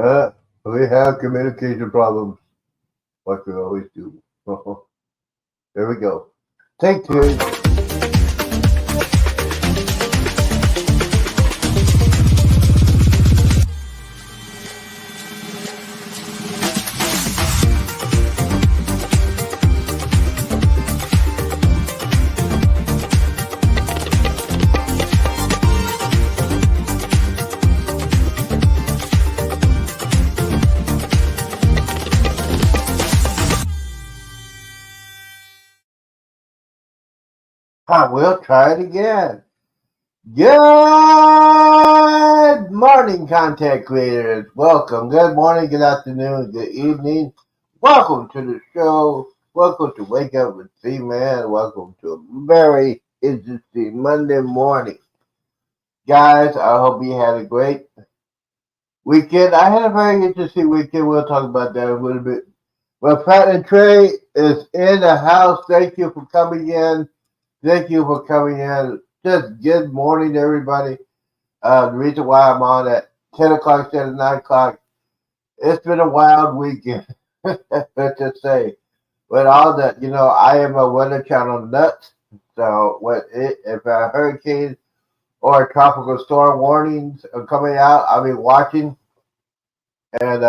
Uh, we have communication problems, like we always do. There we go. Take two. We'll try it again. Good morning, content creators. Welcome. Good morning, good afternoon, good evening. Welcome to the show. Welcome to Wake Up with Zeeman. Welcome to a very interesting Monday morning. Guys, I hope you had a great weekend. I had a very interesting weekend. We'll talk about that a little bit. Well, Pat and Trey is in the house. Thank you for coming in. Thank you for coming in. Just good morning, everybody. The reason why I'm on at 10 o'clock instead of 9 o'clock, it's been a wild weekend, let's just say. With all that, I am a Weather Channel nut. So if a hurricane or tropical storm warnings are coming out, I'll be watching. And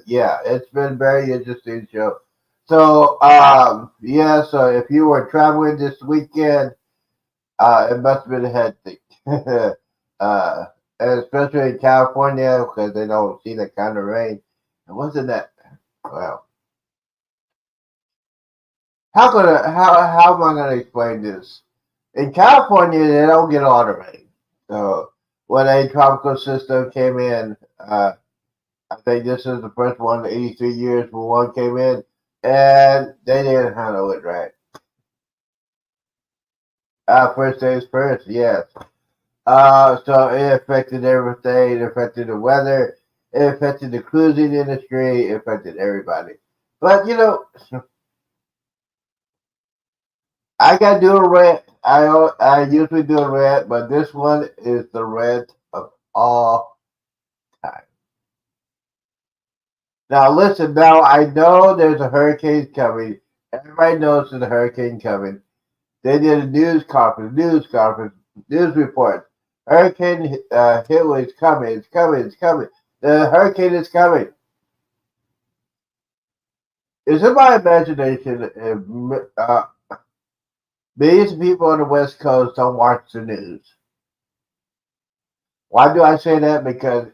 yeah, it's been a very interesting show. So, yeah, so if you were traveling this weekend, it must have been hectic. uh, and especially in California because they don't see that kind of rain. It wasn't that well. How am I gonna explain this? In California, they don't get a lot of rain. So when a tropical system came in, I think this is the first one in 83 years when one came in, and they didn't handle it right. First things first, yes. So it affected everything. It affected the weather. It affected the cruising industry. It affected everybody. But I got to do a rant. I usually do a rant, but this one is the rant of all time. Now listen. Now I know there's a hurricane coming. Everybody knows there's a hurricane coming. They did a news report. Hurricane Hillary is coming. It's coming. It's coming. The hurricane is coming. It's in my imagination if millions of people on the West Coast don't watch the news. Why do I say that? Because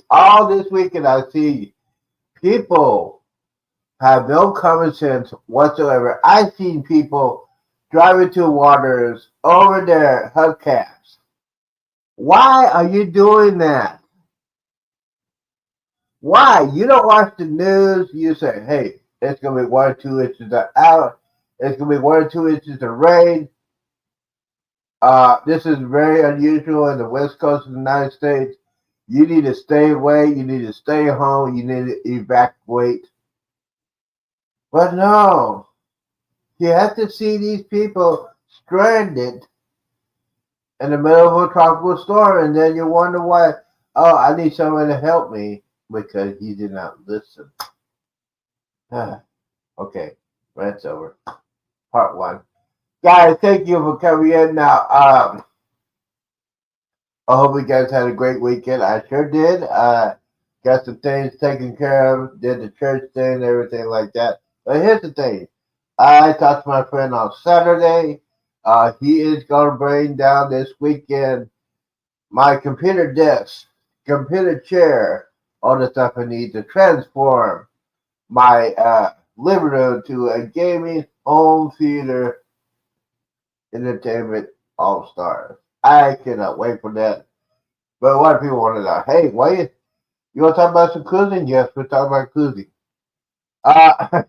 all this weekend I see people have no common sense whatsoever. I've seen people driving to waters over their hubcaps. Why are you doing that? Why? You don't watch the news. You say, hey, it's going to be 1 or 2 inches of out. It's going to be 1 or 2 inches of rain. This is very unusual in the West Coast of the United States. You need to stay away. You need to stay home. You need to evacuate. But no, you have to see these people stranded in the middle of a tropical storm, and then you wonder why. Oh, I need someone to help me because he did not listen. Okay, that's over. Part one. Guys, thank you for coming in. Now, I hope you guys had a great weekend. I sure did. Got some things taken care of, did the church thing, everything like that. But here's the thing. I talked to my friend on Saturday. He is going to bring down this weekend my computer desk, computer chair, all the stuff I need to transform my living room to a gaming home theater entertainment all stars. I cannot wait for that. But a lot of people want to know, hey, you want to talk about some cruising? Yes, we're talking about cruising. Uh,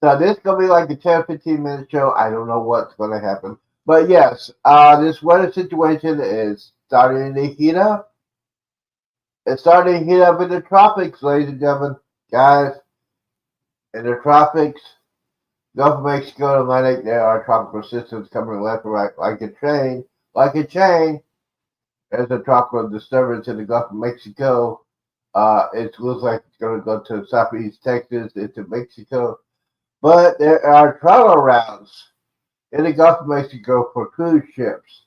so this is going to be like a 10, 15-minute show. I don't know what's going to happen. But yes, this weather situation is starting to heat up. It's starting to heat up in the tropics, ladies and gentlemen. Guys, in the tropics, Gulf of Mexico, Atlantic, there are tropical systems coming left and right like a train. Like a chain. There's a tropical disturbance in the Gulf of Mexico. It looks like it's going to go to southeast Texas, into Mexico. But there are travel routes in the Gulf of Mexico for cruise ships.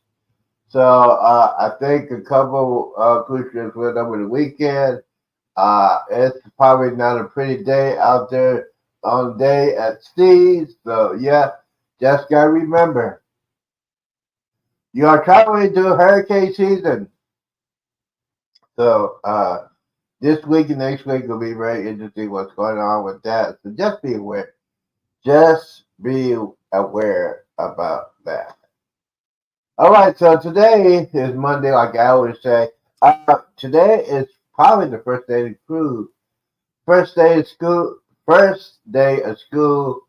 So I think a couple cruise ships went over the weekend. It's probably not a pretty day out there on day at sea. So yeah, just gotta remember you are traveling through hurricane season. So this week and next week will be very interesting what's going on with that. So just be aware. Just be aware about that. All right, so today is Monday, like I always say. Today is probably the first day of school. First day of school. First day of school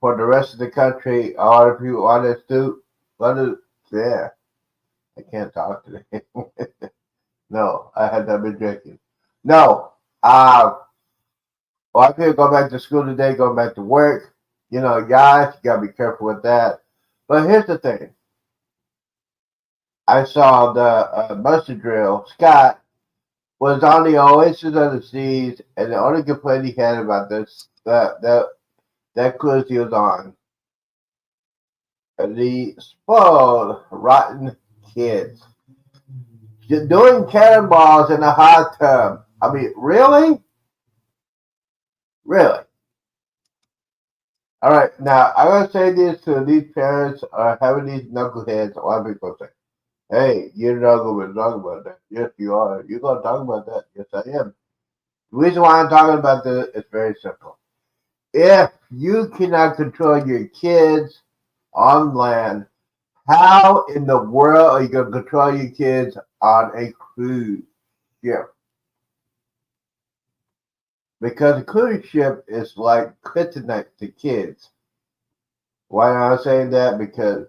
for the rest of the country. All of you on this too. What is yeah? I can't talk today. No, I had not been drinking. No. Well, I people go back to school today, going back to work. You know, guys, you gotta be careful with that. But here's the thing. I saw the Buster Drill. Scott was on the Oasis of the Seas, and the only complaint he had about this that cruise he was on, the spoiled, rotten kids doing cannonballs in a hot tub. I mean, really, really. All right, now I'm gonna say this to these parents are having these knuckleheads. A lot of people say, "Hey, you're not gonna talk about that." Yes, you are. You're gonna talk about that. Yes, I am. The reason why I'm talking about this is very simple. If you cannot control your kids on land, how in the world are you going to control your kids on a cruise ship? Because a cruise ship is like kryptonite to kids. Why am I saying that? Because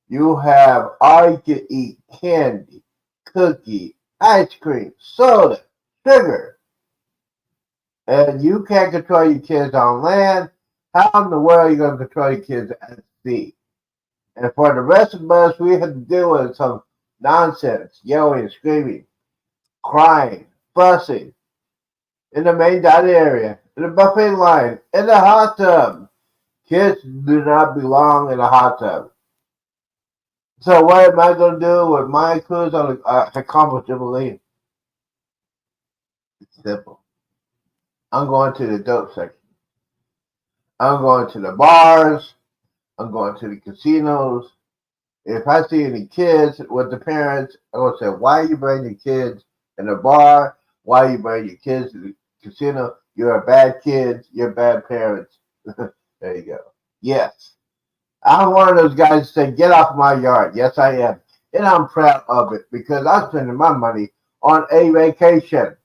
you have all you can eat candy, cookie, ice cream, soda, sugar, and you can't control your kids on land. How in the world are you going to control your kids at sea? And for the rest of us, we have to deal with some nonsense, yelling, screaming, crying, fussing in the main dining area, in the buffet line, in the hot tub. Kids do not belong in a hot tub. So what am I going to do with my cruise on a Combo Jubilee? It's simple. I'm going to the dope section. I'm going to the bars. I'm going to the casinos. If I see any kids with the parents, I'm going to say, why are you bringing your kids in the bar? Why are you bringing your kids to the casino? You're a bad kid. You're bad parents. There you go. Yes. I'm one of those guys that say, get off my yard. Yes, I am. And I'm proud of it because I'm spending my money on a vacation.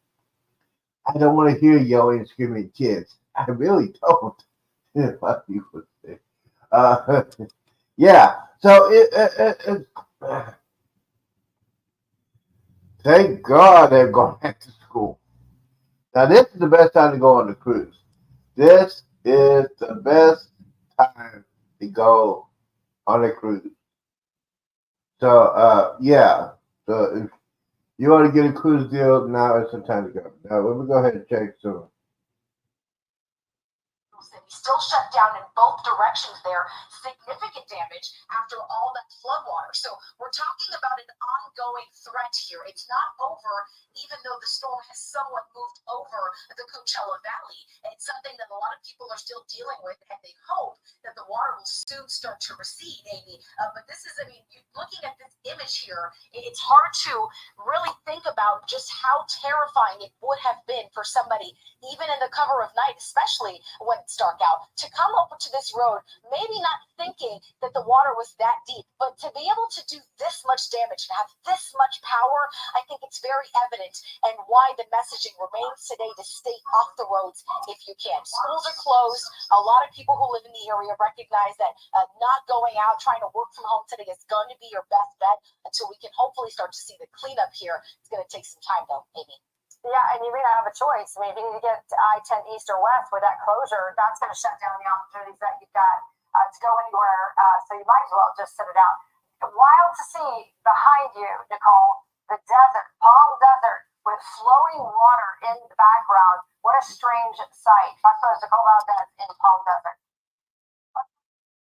I don't want to hear yelling and screaming kids. I really don't. A lot of people say. Uh, yeah. So thank God they're going back to school. Now this is the best time to go on the cruise. This is the best time to go on a cruise. So yeah. So if you want to get a cruise deal, now is the time to go. Now let me go ahead and check some. Still shut down in both directions there. Significant damage after all that floodwater. So we're talking about an ongoing threat here. It's not over, even though the storm has somewhat moved over the Coachella Valley. It's something that a lot of people are still dealing with, and they hope that the water will soon start to recede, Amy. But this is, I mean, looking at this image here, it's hard to really think about just how terrifying it would have been for somebody, even in the cover of night, especially when it's dark out, to come over to this road, maybe not thinking that the water was that deep, but to be able to do this much damage and have this much power, I think it's very evident, and why the messaging remains today to stay off the roads if you can. Schools are closed. A lot of people who live in the area recognize that not going out, trying to work from home today is going to be your best bet until we can hopefully start to see the cleanup here. It's going to take some time, though, Amy. Yeah, and you may not have a choice. I mean, if you need to get to I-10 east or west with that closure, that's going to shut down the opportunities that you've got to go anywhere. So you might as well just sit it out. Wild to see behind you, Nicole, the desert, Palm Desert, with flowing water in the background. What a strange sight. I'm supposed to call out that in Palm Desert.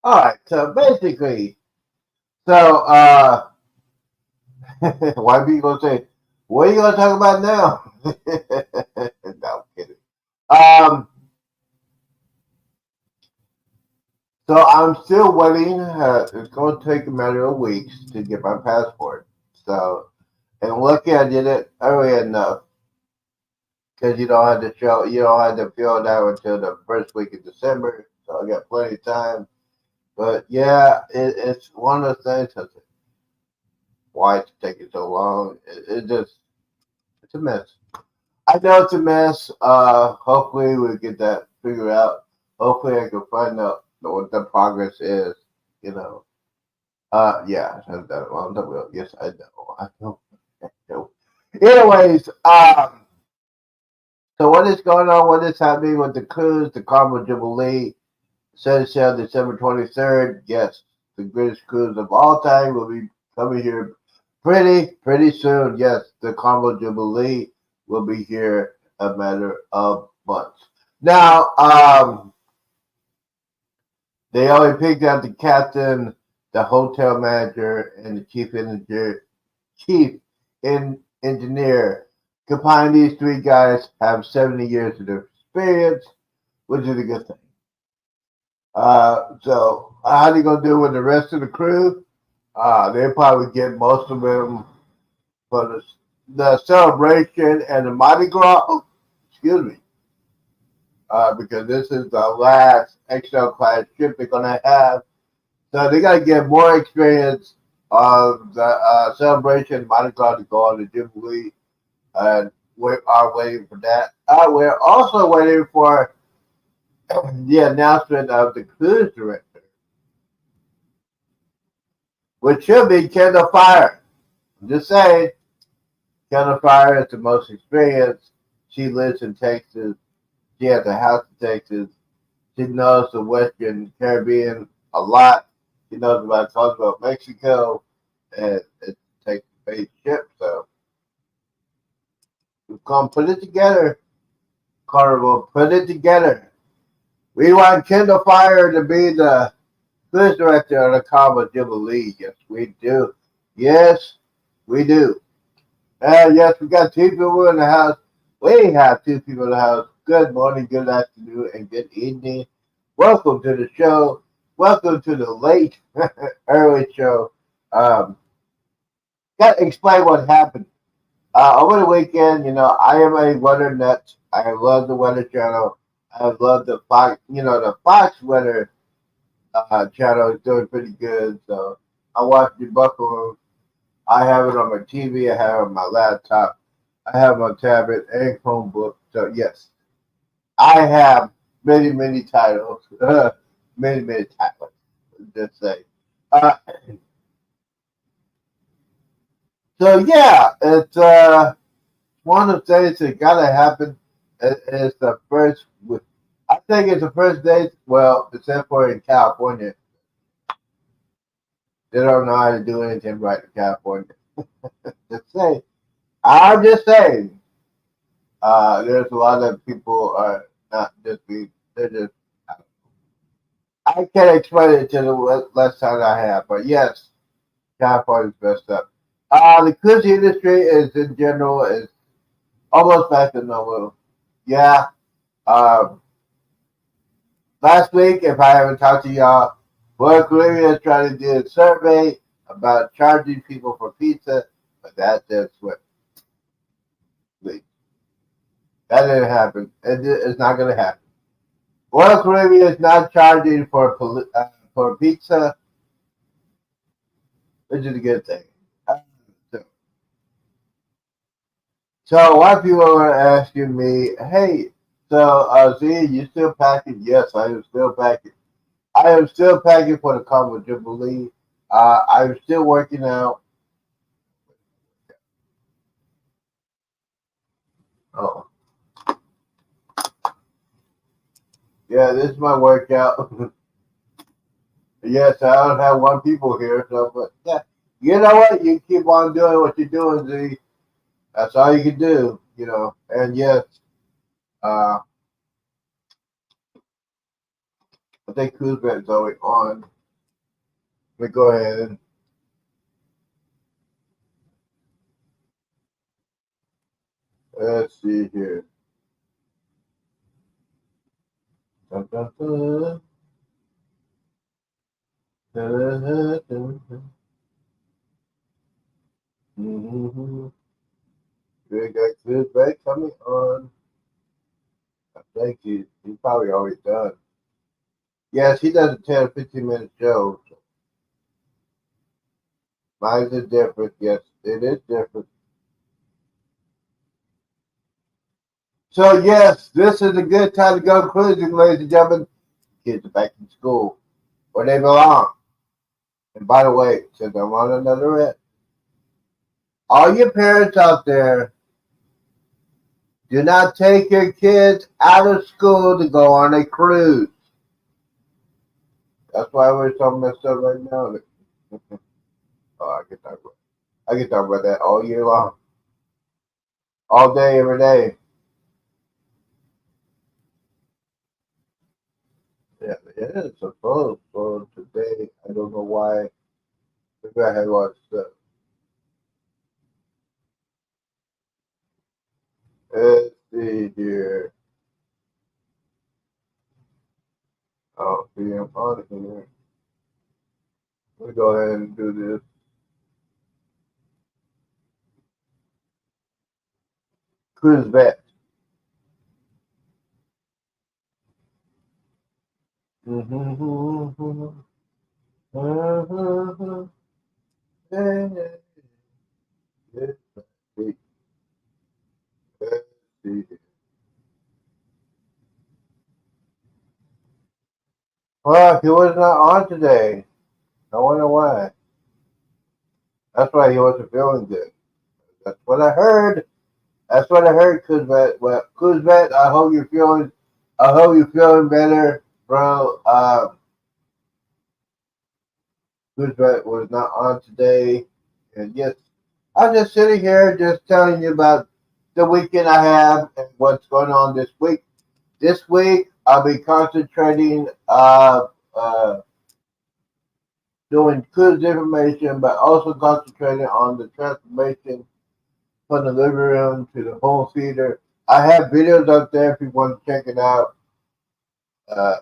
All right, so basically, why be gonna say, what are you gonna talk about now? No, I'm kidding. Um, so I'm still waiting. It's gonna take a matter of weeks to get my passport. So, and lucky I did it early enough because you don't have to fill it out until the first week of December. So I got plenty of time. But yeah, it's one of those things. That's why it's taking so long. It's a mess. I know it's a mess. Hopefully we'll get that figured out. Hopefully I can find out what the progress is. You know. Yeah, I've done it a long time ago. Yes, I know. I know. I know. Anyways, so what is going on? What is happening with the cruise, the Carnival Jubilee? Set sail December 23rd. Yes, the greatest cruise of all time will be coming here pretty soon. Yes, the Carnival Jubilee will be here a matter of months. Now, they only picked out the captain, the hotel manager, and the chief engineer. Combined, these three guys have 70 years of experience, which is a good thing. So how they gonna do with the rest of the crew? They probably get most of them for the celebration and the Mardi Gras. Excuse me, because this is the last XL class ship they're gonna have. So they gotta get more experience of the celebration Mardi Gras to go on the Jubilee, and we are waiting for that. We're also waiting for the announcement of the cruise director, which should be Kendall Fire. I'm just saying, Kendall Fire is the most experienced. She lives in Texas. She has a house in Texas. She knows the Western Caribbean a lot. She knows talks about Mexico, and it takes a big ship. So we're gonna put it together, Carnival. Put it together. We want Kendall Fire to be the cruise director of the Carnival Jubilee. Yes, we do. Yes, we do. Yes, we got two people in the house. We have two people in the house. Good morning, good afternoon, and good evening. Welcome to the show. Welcome to the late, early show. Got to explain what happened. Over the weekend, I am a weather nut. I love the Weather Channel. I love the Fox, the Fox Weather channel is doing pretty good. So I watched the Buffalo. I have it on my TV. I have it on my laptop. I have my tablet and Chromebook. So yes, I have many titles. Many titles. Just say. Uh, so yeah, it's one of the things that gotta happen. It's the first. I think it's the first day. Well, except for in California, they don't know how to do anything right in California. Just say. I'm just saying. There's a lot of people are not just be. They're just. I can't explain it to the less time I have, but yes, California's messed up. The cruise industry is in general is almost back to normal. Yeah. Um, Last week, if I haven't talked to y'all, World Korea is trying to do a survey about charging people for pizza, but that just went. That didn't happen. It's not going to happen. Royal Caribbean is not charging for pizza, which is a good thing. Uh, So, so a lot of people are asking me, hey, so Z, you still packing? Yes, I am still packing. I am still packing for the Carnival Jubilee. I'm still working out. Oh, yeah, this is my workout. Yes, I don't have one people here, so but yeah, you know what? You keep on doing what you're doing, Z. That's all you can do, And yes, uh, I think Kuzma is going on. Let me go ahead and let's see here. Dun, dun, dun. Dun, dun, dun, dun. Mm-hmm. We got Kuzma coming on. I think he's probably already done. Yes, he does a 10 or 15-minute show. So mine is different. Yes, it is different. So, yes, this is a good time to go cruising, ladies and gentlemen. Kids are back in school where they belong. And by the way, since I'm on another end, all your parents out there, do not take your kids out of school to go on a cruise. That's why we're so messed up right now. Oh, I can talk about that all year long, all day, every day. Yeah, it is supposed. So today, I don't know why. Maybe I had watched stuff. Let's see here. Oh, see, I'm on here. Let me go ahead and do this. Cruise vet. Mm-hmm. Hey, let's see. Let's see. Well, he was not on today. I wonder why. That's why he wasn't feeling good. That's what I heard. That's what I heard, Kuzmet. Well, Kuzmet, I hope you're feeling. I hope you're feeling better, bro. Kuzmet was not on today, and yes, I'm just sitting here, just telling you about the weekend I have and what's going on this week. This week, I'll be concentrating, doing cruise information, but also concentrating on the transformation from the living room to the home theater. I have videos up there if you want to check it out. Uh,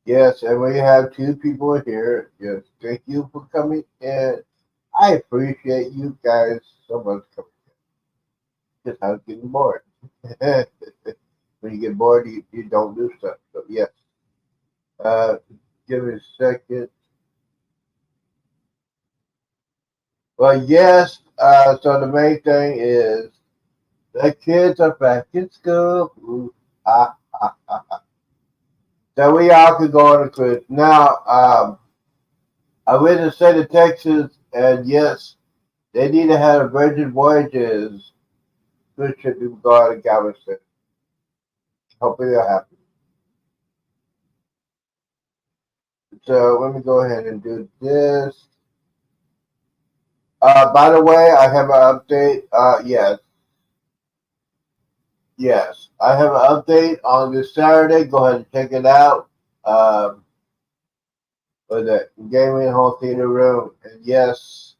yes, and we have two people here. Yes, thank you for coming in. I appreciate you guys so much coming in. Just I was getting bored. When you get bored, you don't do stuff. So yes, uh, give me a second. Well, yes. So the main thing is the kids are back in school. Ooh, ah, ah, ah. So we all could go on a cruise. Now, I went to the state of Texas, and yes, they need to have Virgin Voyages cruise ship to go out of Galveston. Hopefully they'll happen. So let me go ahead and do this. By the way, I have an update. Yes, I have an update on this Saturday. Go ahead and check it out. Um, for the gaming home theater room, and yes,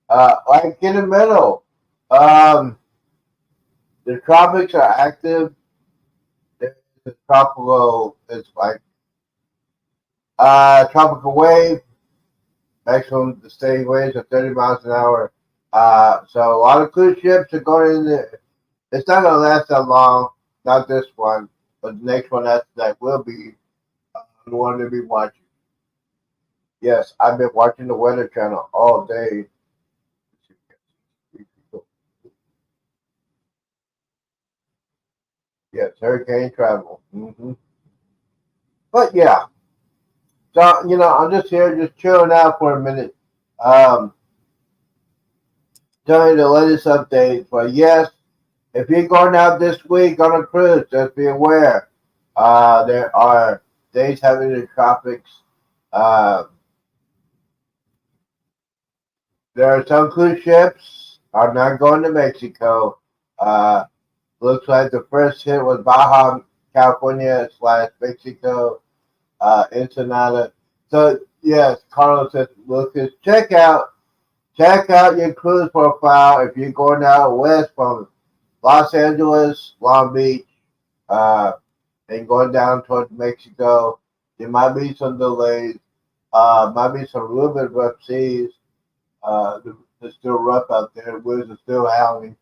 like in the middle, um, the tropics are active. There's a tropical, it's like tropical wave. Maximum sustained waves of 30 miles an hour. So a lot of cruise ships are going in there. It's not going to last that long. Not this one, but the next one that will be the one to be watching. Yes, I've been watching the Weather Channel all day. Yes, hurricane travel. But yeah, so I'm just here, just chilling out for a minute. Um, Telling you the latest updates. But yes, if you're going out this week on a cruise, just be aware. There are days having the tropics. Uh, there are some cruise ships. are not going to Mexico. Uh, looks like the first hit was Baja California slash Mexico, Ensenada. So yes, Carlos says, Lucas, check out your cruise profile if you're going out west from Los Angeles, Long Beach, uh, and going down towards Mexico. There might be some delays. Might be some little bit rough seas. It's still rough out there. Winds are still howling.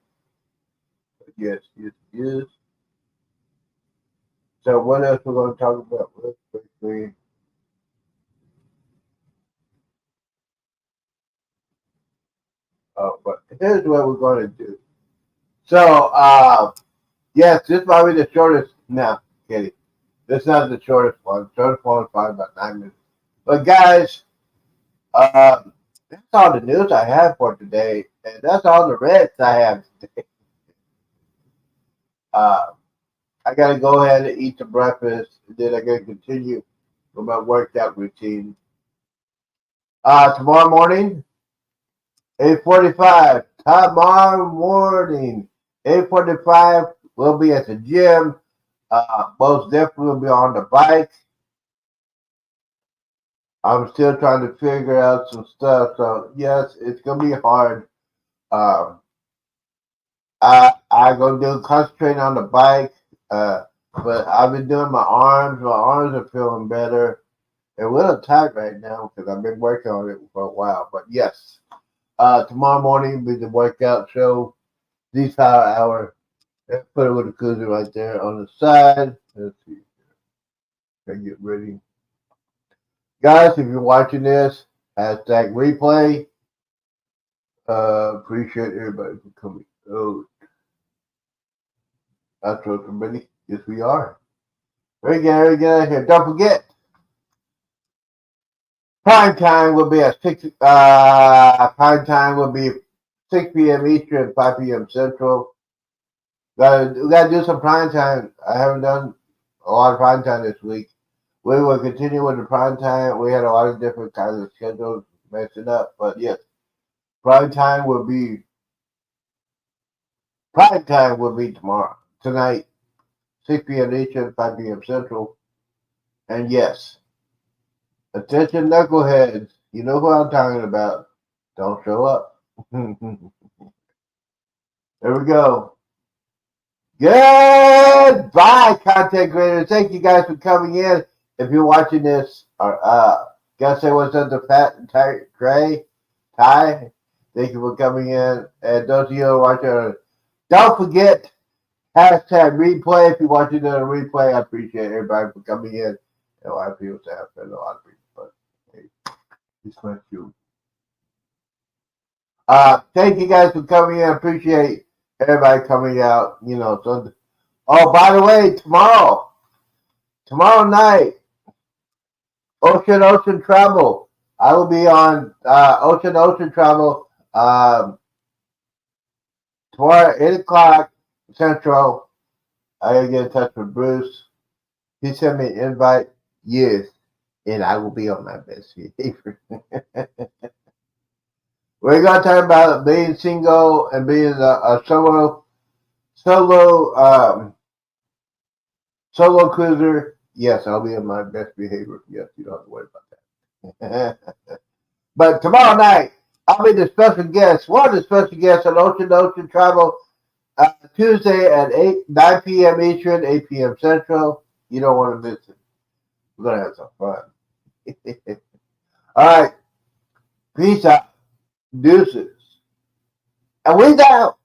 But yes, yes, yes. So what else we're going to talk about real quickly? But here's what we're going to do. So, yes, this might be the shortest. No, kidding. This is not the shortest one. The shortest one is probably about 9 minutes. But guys, that's all the news I have for today, and that's all the reds I have today. Uh, I gotta go ahead and eat some breakfast, and then I gotta continue with my workout routine. Tomorrow morning, 8:45. Tomorrow morning, 8:45. We'll be at the gym. Most definitely will be on the bike. I'm still trying to figure out some stuff, so yes, it's gonna be hard. Um, I gonna do concentrating on the bike, uh, but I've been doing my arms. My arms are feeling better. They're a little tight right now because I've been working on it for a while. But yes, tomorrow morning will be the workout show. This hour. Let's put it with the koozie right there on the side. Let's see. Can get ready, guys. If you're watching this, hashtag replay. Appreciate everybody for coming. Oh, that's what somebody. Yes, we are. Very good. Here. Don't forget, prime time will be at 6. Prime time will be 6 p.m. Eastern, 5 p.m. Central. We gotta do some prime time. I haven't done a lot of prime time this week. We will continue with the prime time. We had a lot of different kinds of schedules messing up, but yes, prime time will be tomorrow, tonight, 6 p.m. Eastern, 5 p.m. Central. And yes, attention knuckleheads, you know who I'm talking about. Don't show up. There we go. Goodbye, content creators. Thank you guys for coming in. If you're watching this, or gotta say what's up to Fat and Trey, Ty. Thank you for coming in. And those of you who are watching, don't forget hashtag replay. If you're watching on a replay, I appreciate everybody for coming in. A lot of people say I've been a lot of people, but hey, it's my you. Thank you guys for coming in. I appreciate everybody coming out. You know, so. Oh, by the way, tomorrow night, Ocean Travel. I will be on Ocean Travel tomorrow at 8 o'clock Central. I gotta get in touch with Bruce. He sent me an invite. Yes, and I will be on my best behavior. We're gonna talk about being single and being a solo solo cruiser. Yes, I'll be on my best behavior. Yes, you don't have to worry about that. But tomorrow night, I'll be the special guest, one of the special guests on Ocean Travel, Tuesday at 9 p.m. Eastern, 8 p.m. Central. You don't want to miss it. We're going to have some fun. All right. Peace out. Deuces. And we out.